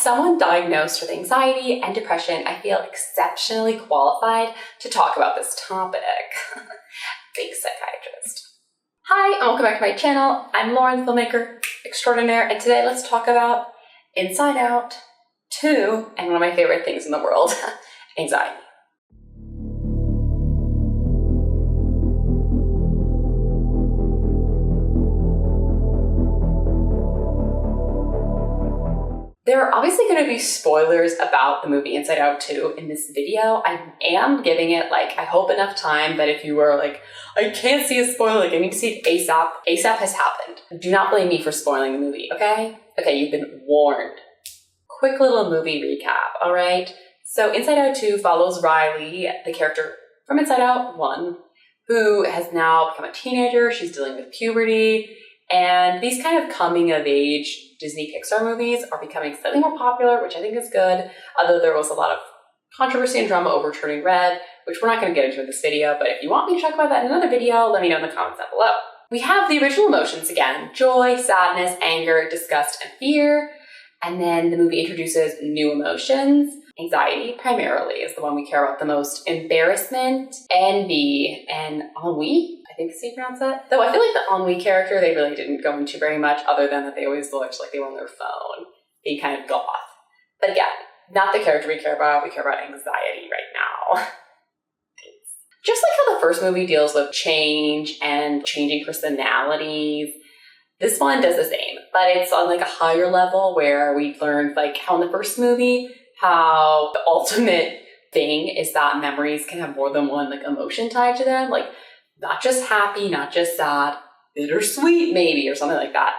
someone diagnosed with anxiety and depression, I feel exceptionally qualified to talk about this topic. Big psychiatrist. Hi, and welcome back to my channel. I'm Lauren, the filmmaker extraordinaire, and today let's talk about Inside Out 2 and one of my favorite things in the world, anxiety. There are obviously going to be spoilers about the movie Inside Out 2 in this video. I am giving it, I hope enough time that if you were like, I can't see a spoiler, I need to see it ASAP. ASAP has happened. Do not blame me for spoiling the movie, okay? Okay, you've been warned. Quick little movie recap, all right? So Inside Out 2 follows Riley, the character from Inside Out 1, who has now become a teenager. She's dealing with puberty. And these kind of coming-of-age Disney Pixar movies are becoming slightly more popular, which I think is good, although there was a lot of controversy and drama over Turning Red, which we're not going to get into in this video, but if you want me to talk about that in another video, let me know in the comments down below. We have the original emotions again: joy, sadness, anger, disgust, and fear. And then the movie introduces new emotions. Anxiety, primarily, is the one we care about the most. Embarrassment, envy, and ennui, I think is how you pronounce that. Though I feel like the ennui character, they really didn't go into very much, other than that they always looked like they were on their phone, being kind of goth. But again, not the character we care about anxiety right now. Just like how the first movie deals with change and changing personalities, this one does the same, but it's on like a higher level where we learned like how in the first movie, how the ultimate thing is that memories can have more than one like emotion tied to them, like not just happy, not just sad, bittersweet maybe, or something like that.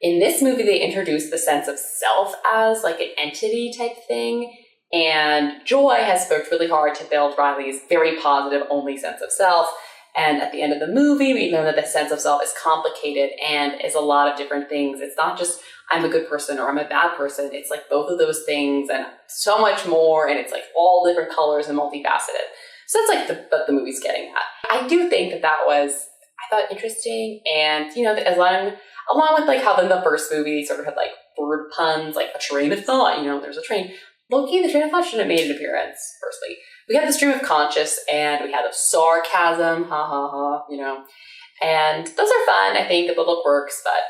In this movie, they introduced the sense of self as like an entity type thing, and Joy has worked really hard to build Riley's very positive only sense of self. And at the end of the movie, we learn that the sense of self is complicated and is a lot of different things. It's not just I'm a good person or I'm a bad person. It's like both of those things and so much more. And it's like all different colors and multifaceted. So that's like what the movie's getting at. I do think that was, I thought, interesting. And, you know, along with like how in the first movie sort of had like word puns, like a train of thought, you know, there's a train. Low-key, the train of thought should have made an appearance, firstly. We had the stream of conscious and we had the sarcasm, ha ha ha, you know. And those are fun, I think, the look works, but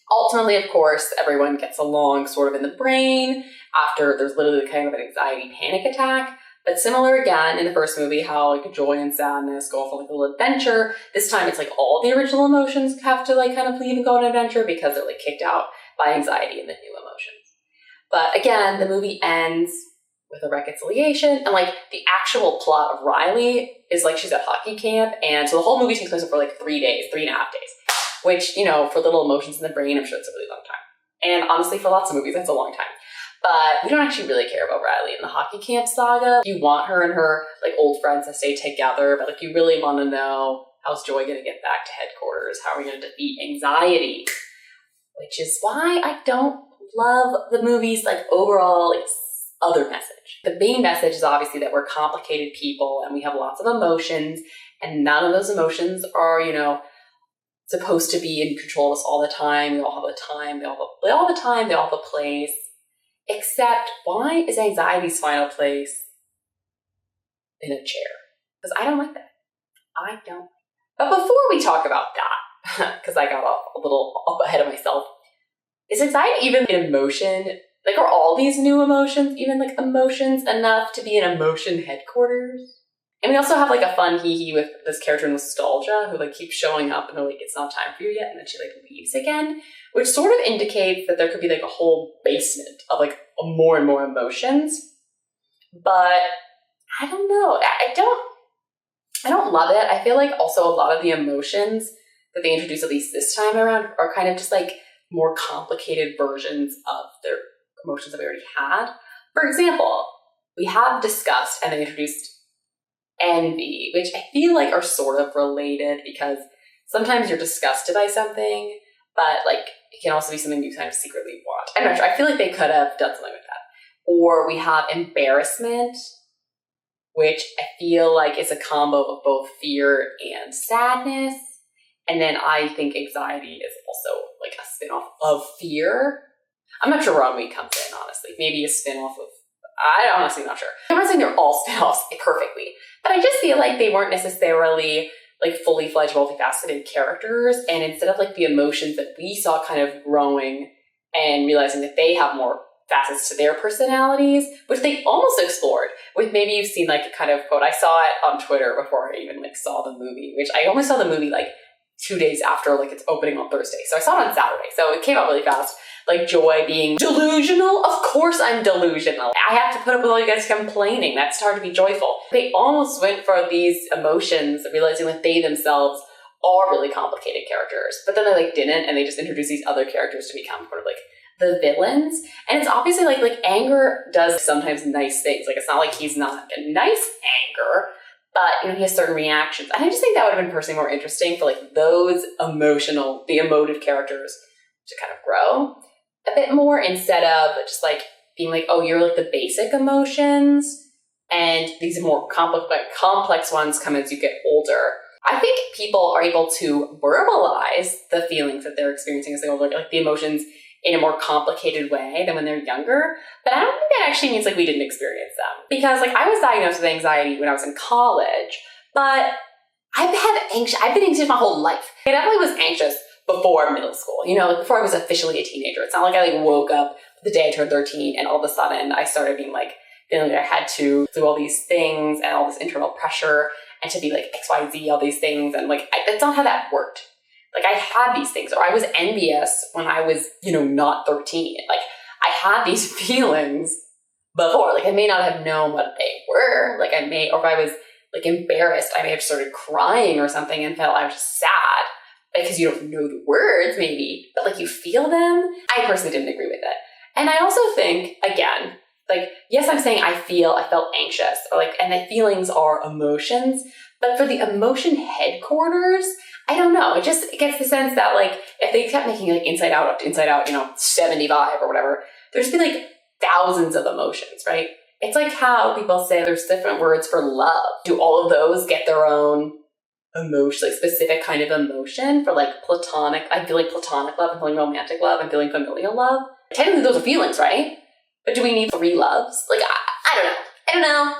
ultimately, of course, everyone gets along sort of in the brain after there's literally kind of an anxiety panic attack. But similar again in the first movie, how like joy and sadness go off on like a little adventure. This time it's like all the original emotions have to like kind of leave and go on an adventure because they're like kicked out by anxiety and the new emotions. But again, the movie ends with a reconciliation, and like the actual plot of Riley is like she's at hockey camp, and so the whole movie takes place for like 3 days, 3.5 days, which, you know, for little emotions in the brain, I'm sure it's a really long time. And honestly, for lots of movies, that's a long time. But we don't actually really care about Riley in the hockey camp saga. You want her and her like old friends to stay together, but like you really want to know, how's Joy going to get back to headquarters? How are we going to defeat anxiety? Which is why I don't love the movie's like overall like other message. The main message is obviously that we're complicated people and we have lots of emotions, and none of those emotions are, you know, supposed to be in control of us all the time. We all have the time, they all have a place. Except, why is anxiety's final place in a chair? Because I don't like that. I don't. But before we talk about that, because I got off a little up ahead of myself, is anxiety even an emotion? Like, are all these new emotions even like emotions enough to be an emotion headquarters? And we also have like a fun hee-hee with this character Nostalgia, who like keeps showing up and they're like, it's not time for you yet, and then she like leaves again, which sort of indicates that there could be like a whole basement of like more and more emotions. But I don't know. I don't love it. I feel like also a lot of the emotions that they introduce, at least this time around, are kind of just like more complicated versions of their emotions that we already had. For example, we have disgust and they introduced envy, which I feel like are sort of related, because sometimes you're disgusted by something, but like it can also be something you kind of secretly want. I'm not sure. I feel like they could have done something with that. Or we have embarrassment, which I feel like is a combo of both fear and sadness. And then I think anxiety is also like a spin-off of fear. I'm not sure where ennui comes in, honestly. like maybe a spin-off of, I'm honestly not sure. I'm not saying they're all spin-offs perfectly, but I just feel like they weren't necessarily like fully fledged, multifaceted characters. And instead of like the emotions that we saw kind of growing and realizing that they have more facets to their personalities, which they almost explored with, maybe you've seen like a kind of quote. I saw it on Twitter before I even like saw the movie, which I only saw the movie like 2 days after like its opening on Thursday. So I saw it on Saturday. So it came out really fast. Like Joy being delusional. Of course I'm delusional. I have to put up with all you guys complaining. That's hard to be joyful. They almost went for these emotions, realizing that they themselves are really complicated characters. But then they like didn't, and they just introduced these other characters to become sort of like the villains. And it's obviously like anger does sometimes nice things. Like it's not like he's not a nice anger, but he has certain reactions. And I just think that would have been personally more interesting for like those the emotive characters to kind of grow a bit more, instead of just like being like, oh, you're like the basic emotions, and these more complex ones come as you get older. I think people are able to verbalize the feelings that they're experiencing as they older, like the emotions in a more complicated way than when they're younger. But I don't think that actually means like we didn't experience them. Because like I was diagnosed with anxiety when I was in college, but I've been anxious my whole life. I definitely was anxious before middle school, like before I was officially a teenager. It's not like I like woke up the day I turned 13 and all of a sudden I started being like, feeling like I had to do all these things and all this internal pressure and to be like XYZ, all these things. And like, that's not how that worked. Like I had these things, or I was envious when I was, not 13. Like I had these feelings before. Like I may not have known what they were. Like or if I was like embarrassed, I may have started crying or something and felt I was just sad. Because you don't know the words, maybe, but like you feel them. I personally didn't agree with it. And I also think, again, like, yes, I'm saying I felt anxious, or like, and the feelings are emotions, but for the emotion headquarters, I don't know. It gets the sense that like, if they kept making like Inside Out up to Inside Out, 75 or whatever, there's been like thousands of emotions, right? It's like how people say there's different words for love. Do all of those get their own emotion, like specific kind of emotion for like platonic? I'm feeling platonic love, I'm feeling romantic love, I'm feeling familial love. Technically those are feelings, right? But do we need 3 loves? Like, I don't know.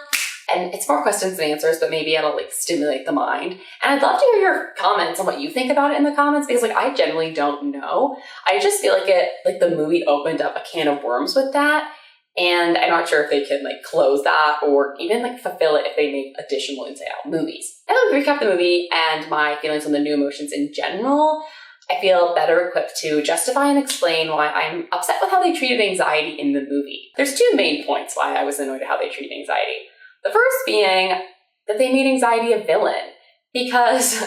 And it's more questions than answers, but maybe it'll like stimulate the mind. And I'd love to hear your comments on what you think about it in the comments, because like I generally don't know. I just feel like the movie opened up a can of worms with that. And I'm not sure if they can like close that or even like fulfill it if they make additional Inside Out movies. And then recap the movie and my feelings on the new emotions in general. I feel better equipped to justify and explain why I'm upset with how they treated anxiety in the movie. There's 2 main points why I was annoyed at how they treated anxiety. The first being that they made anxiety a villain, because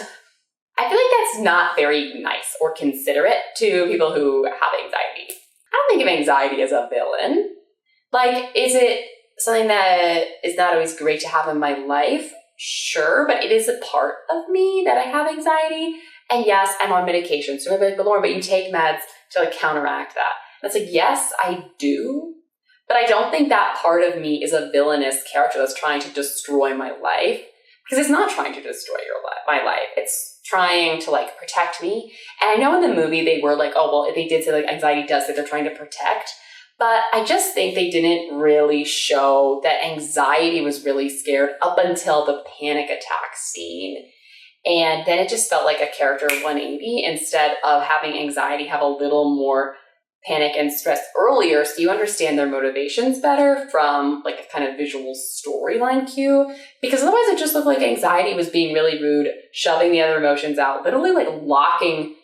I feel like that's not very nice or considerate to people who have anxiety. I don't think of anxiety as a villain. Like, is it something that is not always great to have in my life? Sure, but it is a part of me that I have anxiety. And yes, I'm on medication. So maybe like, but Lauren, but you take meds to like counteract that. And it's like, yes, I do. But I don't think that part of me is a villainous character that's trying to destroy my life. Because it's not trying to destroy my life. It's trying to like protect me. And I know in the movie they were like, oh, well, they did say like anxiety does say they're trying to protect. But I just think they didn't really show that anxiety was really scared up until the panic attack scene. And then it just felt like a character 180 instead of having anxiety have a little more panic and stress earlier, so you understand their motivations better from like a kind of visual storyline cue. Because otherwise it just looked like anxiety was being really rude, shoving the other emotions out, literally like locking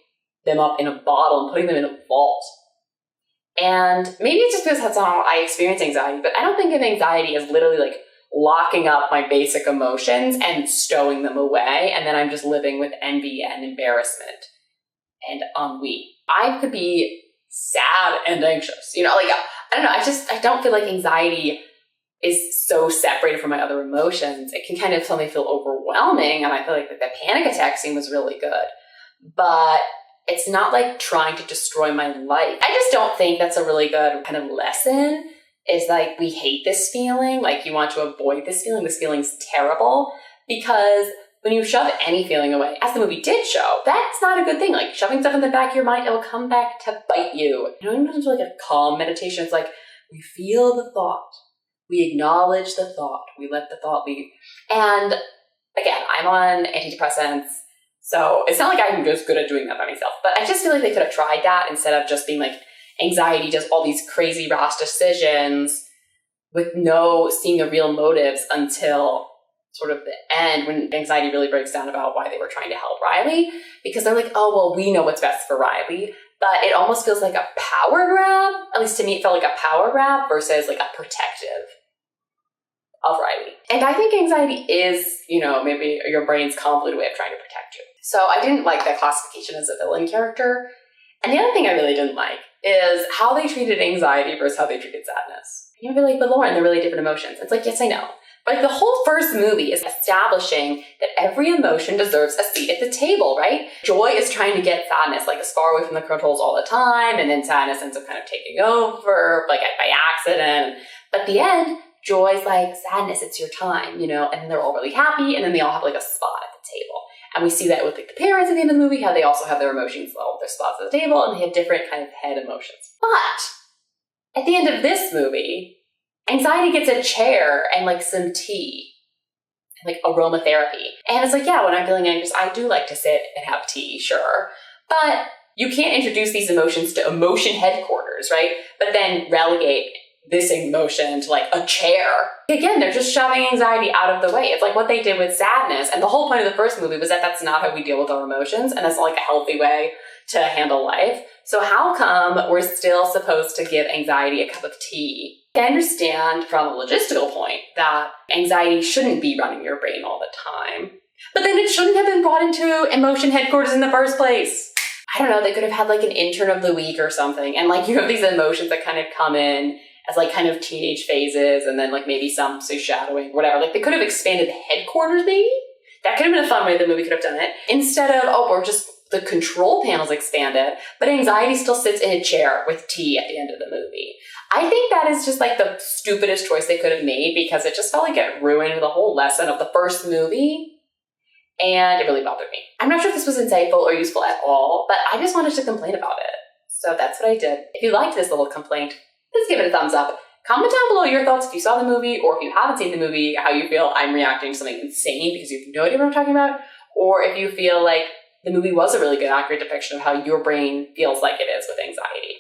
them up in a bottle and putting them in a vault. And maybe it's just because that's how I experience anxiety, but I don't think of anxiety as literally like locking up my basic emotions and stowing them away, and then I'm just living with envy and embarrassment and ennui. I could be sad and anxious, like, I don't know, I don't feel like anxiety is so separated from my other emotions. It can kind of suddenly feel overwhelming, and I feel like the panic attack scene was really good, but it's not like trying to destroy my life. I just don't think that's a really good kind of lesson, is like, we hate this feeling, like you want to avoid this feeling's terrible, because when you shove any feeling away, as the movie did show, that's not a good thing. Like shoving stuff in the back of your mind, it will come back to bite you. Even if it's like a calm meditation, it's like We feel the thought. We acknowledge the thought. We let the thought leave. And again, I'm on antidepressants, so it's not like I'm just good at doing that by myself, but I just feel like they could have tried that instead of just being like anxiety does all these crazy rash decisions with no seeing the real motives until sort of the end when anxiety really breaks down about why they were trying to help Riley, because they're like, oh, well, we know what's best for Riley. But it almost feels like a power grab. At least to me, it felt like a power grab versus like a protective of Riley. And I think anxiety is, maybe your brain's convoluted way of trying to protect you. So I didn't like that classification as a villain character. And the other thing I really didn't like is how they treated anxiety versus how they treated sadness. You'd be like, but Lauren, they're really different emotions. It's like, yes, I know. But like the whole first movie is establishing that every emotion deserves a seat at the table, right? Joy is trying to get sadness like as far away from the controls all the time, and then sadness ends up kind of taking over, like by accident. But at the end, Joy's like, sadness, it's your time, and then they're all really happy, and then they all have like a spot at the table. And we see that with like the parents at the end of the movie, how they also have their emotions level, their spots at the table, and they have different kind of head emotions. But at the end of this movie, anxiety gets a chair and like some tea, and like aromatherapy. And it's like, yeah, when I'm feeling anxious, I do like to sit and have tea, sure. But you can't introduce these emotions to emotion headquarters, right? But then relegate this emotion to like a chair. Again, they're just shoving anxiety out of the way. It's like what they did with sadness. And the whole point of the first movie was that that's not how we deal with our emotions. And that's not like a healthy way to handle life. So how come we're still supposed to give anxiety a cup of tea? I understand from a logistical point that anxiety shouldn't be running your brain all the time. But then it shouldn't have been brought into emotion headquarters in the first place. I don't know, they could have had like an intern of the week or something. And like you have these emotions that kind of come in as like kind of teenage phases, and then like maybe some say shadowing, whatever. Like they could have expanded the headquarters maybe. That could have been a fun way the movie could have done it. Instead of, we're just the control panel's expanded, but anxiety still sits in a chair with tea at the end of the movie. I think that is just like the stupidest choice they could have made, because it just felt like it ruined the whole lesson of the first movie. And it really bothered me. I'm not sure if this was insightful or useful at all, but I just wanted to complain about it. So that's what I did. If you liked this little complaint, please give it a thumbs up. Comment down below your thoughts if you saw the movie, or if you haven't seen the movie, how you feel I'm reacting to something insane because you have no idea what I'm talking about, or if you feel like the movie was a really good, accurate depiction of how your brain feels like it is with anxiety.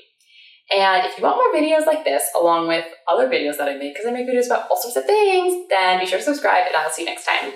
And if you want more videos like this, along with other videos that I make, because I make videos about all sorts of things, then be sure to subscribe, and I'll see you next time.